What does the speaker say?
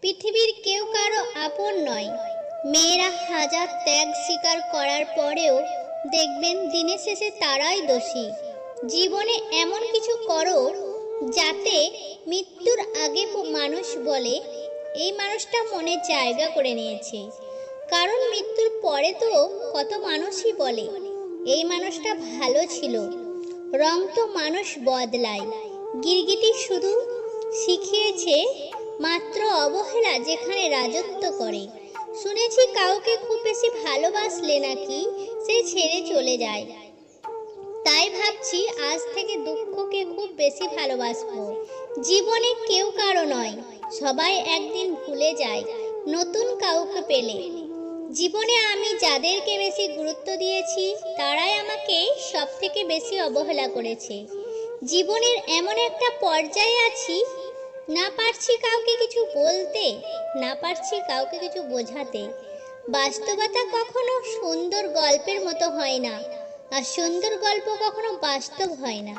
পৃথিবীর কেউ কারো আপন নয়। মেয়েরা হাজার ত্যাগ স্বীকার করার পরেও দেখবেন দিনের শেষে তারাই দোষী। জীবনে এমন কিছু করো যাতে মৃত্যুর আগে মানুষ বলে এই মানুষটা মনে জায়গা করে নিয়েছে। কারণ মৃত্যুর পরে তো কত মানুষই বলে এই মানুষটা ভালো ছিল। রং তো মানুষ বদলায়, গিরগিটি শুধু শিখিয়েছে মাত্র অবহেলা যেখানে রাজত্ব করে। শুনেছি কাউকে খুব বেশি ভালোবাসলে নাকি সে ছেড়ে চলে যায়। তাই ভাবছি আজ থেকে দুঃখকে খুব বেশি ভালোবাসবো। জীবনে কেউ কারো নয়, সবাই একদিন ভুলে যায় নতুন কাউকে পেলে। জীবনে আমি যাদেরকে বেশি গুরুত্ব দিয়েছি তারাই আমাকে সব থেকে বেশি অবহেলা করেছে। জীবনের এমন একটা পর্যায়ে আছি, না পারছি কাউকে কিছু বলতে, না পারছি কাউকে কিছু বোঝাতে। বাস্তবতা কখনো সুন্দর গল্পের মতো হয় না, আর সুন্দর গল্প কখনো বাস্তব হয় না।